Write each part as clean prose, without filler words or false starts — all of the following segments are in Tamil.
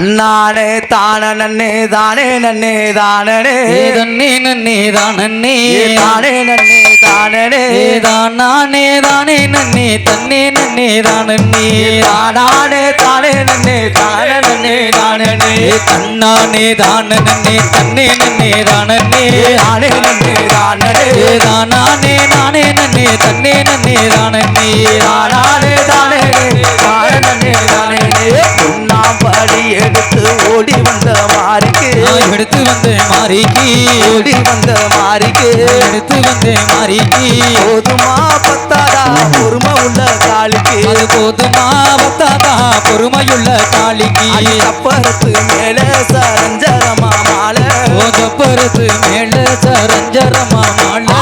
நானே தான நன்னே தானே நன்னே தானே நன்னே நன்னே தானே தானே நன்னே தானே தானே தானே நன்னே தன்னே நன்னே தானே தானே தானே நன்னே தானே நன்னே தானே தன்னானே தான நன்னே தன்னே நன்னே தானே தானே நன்னே தானே தானே நானே நன்னே தன்னே நன்னே தானே தானே தானே தானே நன்னே தானே நாம் படி எடுத்து ஓடி வந்த மாறிக்கு எடுத்து வந்த மாறிக்கு ஓடி வந்த மாறிக்கு எடுத்து வந்த மாறிக்கு போதுமா பத்தாதா பொறுமை உள்ள காலிக்கு அது போதுமா பத்தாதா பொறுமையுள்ள காளிக்கு அப்பறத்து மேல சரஞ்சரமா மாலை ஓதப்பரத்து மேல சரஞ்சரமா மாலை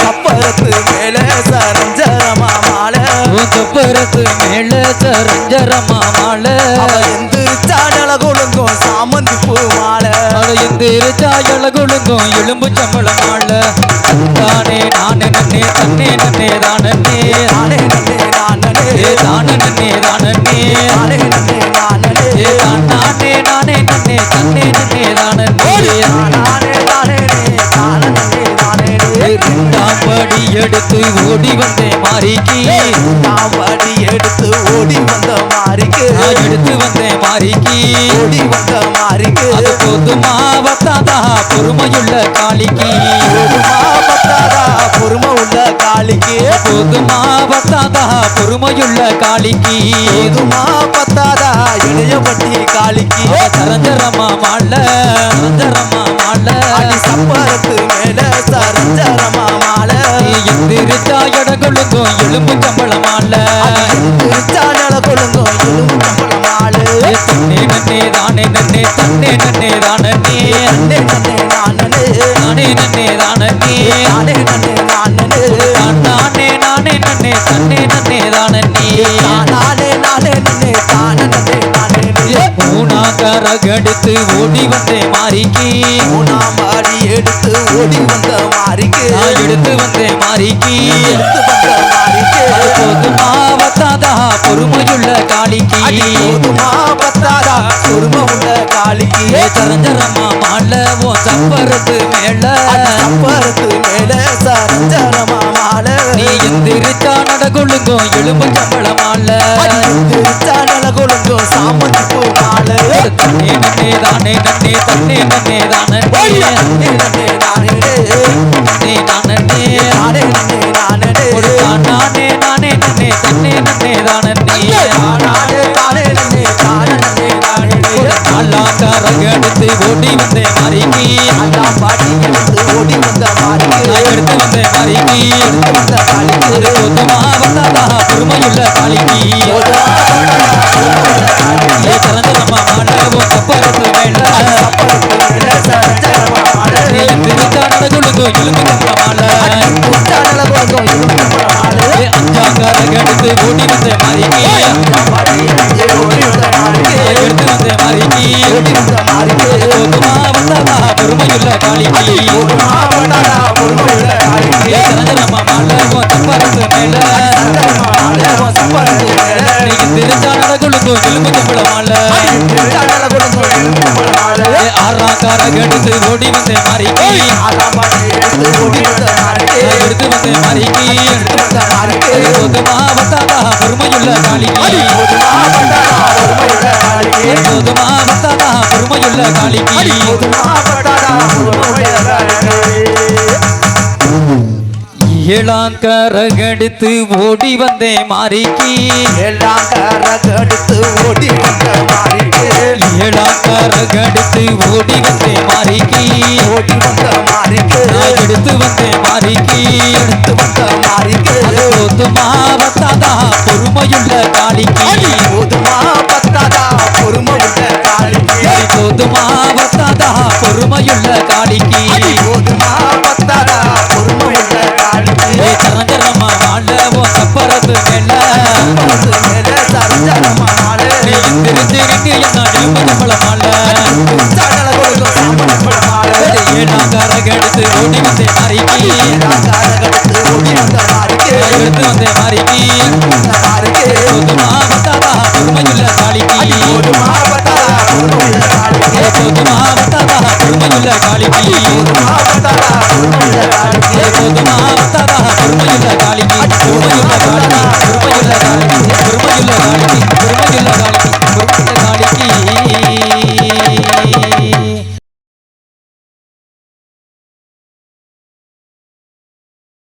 அப்பறத்து மேல சரஞ்சரமா மாலை ஓதப்பரத்து மேல சரஞ்சரமா மாலை எந்திரிச்சாடல கொழுங்கும் சாமந்தி பூ மாலை எந்திரிச்சாயல கொழுங்கும் எலும்பு சம்பள மாலை தானே நானே நன்னே தன்னே நன்னே தானே தானே நன்னே தானே தானே நன்னே தானே தானே நன்னே தானே தானே நானே நன்னே தன்னே நன்னே தானே தானே தானே தானே தானே தாம்படி எடுத்து ஓடி வந்தேன் மாறிக்கு தாம்படி எடுத்து ஓடி வந்த மாறிக்கு எடுத்து வந்தேன் மாறிக்கு ஓடி வந்த மாறிக்கு அது போதுமா பத்தாதா பொறுமையுள்ள காளிக்கு போதுமா பத்தாதா பொறுமை உள்ள காளிக்கு போதுமா பத்தாதா பொறுமையுள்ள காளிக்கு போதுமா பத்தாதா இளையபட்டி காளிக்கு சரஞ்சரமா மால சரஞ்சரமா மால அடி சப்பரத்து மேல சரஞ்சரமா மாலை எந்திரிச்சா எடகொழுங்கும் எலும்பு சம்பள மால திருச்சாடல கொழுங்கும் எலும்பு சம்பள மாலை தன்னே நன்னே தானே நன்னே தன்னே நன்னே தானே நன்னே நன்னே நானே நானே நன்னே தானே நானே நன்னே நானே நானே நானே நன்னே தன்னே நன்னே தானே நானே நானே நன்னே தானே நன்னே நானே மூணாக்கரகடித்து ஓடி வந்தேன் மாறிக்கு மூணாம் அடி எடுத்து ஓடி வந்த மாறிக்கு நான் எடுத்து வந்தேன் மாறிக்கு எடுத்து வந்த மாறிக்கு போதுமா பத்தாதா பொறுமையுள்ள காளிக்கு போதுமா பத்தாதா பொறுமை உள்ள காளிக்கு சரஞ்சரமா மால ஓ சப்பரத்து மேல சப்பரத்து மேல சரஞ்சரமா மாலை நீ எந்திரிச்சா நடகொழுங்கும் எலும்பு சம்பள மால திருச்சாடல கொழுங்கும் சாமந்தி பூ மாலை தன்னே நன்னே தானே நன்னே தன்னே நன்னே தானே நன்னே நன்னே நானே நன்னே தானே நானே நன்னே நானே நானே நானே நன்னே தன்னே நன்னே தானே நானே தானே நன்னே தானே நன்னே நானே எடுத்து ஓடி வந்தேன் மாறிக்கு அதான் பாட்டி எடுத்து ஓடி வந்த மாறிக்கு நான் எடுத்து வந்தேன் மாறிக்கு எடுத்து வந்த காளிக்கு போதுமா வந்தாதா பொறுமையுள்ள காளிக்கு சரஞ்சரமா மாண்டவோ தப்பரத்து மேல சப்பரத்து மேல சரஞ்சரமா மாலை திருச்சா நடகுழுங்கும் எலும்பு சம்பள மால திருச்சாடல கொழுங்கும் எலும்பு சம்பள மாலை அஞ்சாங்கரகடித்து ஓடி வந்தேன் மாறிக்கு அதான் பாட்டி எடுத்து ஓடி வந்த மாறிக்கு எடுத்து வந்தேன் மாறிக்கு ஓடி வந்த மாறிக்கு போதுமா வந்தாதா பொறுமையுள்ள காளிக்கு போதுமா பத்தாதா பொறுமை உள்ள காளிக்கு சரஞ்சரமா மாண்டவோ தப்பரத்து மேல சரஞ்சரமா மாலை சப்பரத்து மேல திருச்சா நடகுழுங்கும் எலும்பு சம்பள மால திருச்சாடல கொழுங்கும் எலும்பு சம்பள மாலை ஆறாக்காரகடித்து ஓடி வந்தேன் மாறிக்கு அதான் பாட்டி எடுத்து ஓடி வந்த மாறிக்கு எடுத்து வந்தேன் மாறிக்கு எடுத்து வந்த மாறிக்கு போதுமா வந்தாதா பொறுமையுள்ள காளிக்கு போதுமா பத்தாதா பொறுமை உள்ள காளிக்கு போதுமா வந்தாதா பொறுமையுள்ள காளிக்கு போதுமா பத்தாதா பொறுமை உள்ள காளிக்கு ஏழாங்கரகடித்து ஓடி வந்தேன் மாறிக்கு எல்லாம் கரகடுத்து ஓடி வந்த மாறிக்கு ஏழாங்கரகடித்து ஓடி வந்தேன் மாறிக்கு ஓடி வந்த மாறிக்கு நான் எடுத்து வந்தேன் மாறிக்கு எடுத்து வந்த மாறிக்கு போதுமா வந்தாதா பொறுமையுள்ள காளிக்கு போதுமா பத்தாதா பொறுமை உள்ள காளிக்கு போதுமா வந்தாதா பொறுமையுள்ள காளிக்கு போதுமா பத்தாதா பொறுமை உள்ள காளிக்கு சரஞ்சரமா மாண்டவோ தப்பரத்து மேல பத்து மேல சரஞ்சரமா மாலை திருச்சி நின்று என்ன எலும்பு சம்பள மால சடல கொடுக்கும் சாம்பல் மாலை ஏழாங்கரகடித்து ஓடி வந்தேன் மாறிக்கு எல்லாம் கரகடுத்து ஓடி வந்த மாறிக்கு எடுத்து வந்தேன் மாறிக்கு மாறிக்கு போதுமா வந்தாதா பொறுமையுள்ள காளிக்கு போதுமா பத்தாதா ஏ போதுமா வந்தாதா பொறுமையுள்ள காளிக்கு ஏ போதுமா வந்தாதா பொறுமையுள்ள காளிக்கு பொறுமையுள்ள காளிக்கு பொறுமையுள்ள காளிக்கு பொறுமையுள்ள காளிக்கு பொறுமையுள்ள காளிக்கு பொறுமையுள்ள காளிக்கு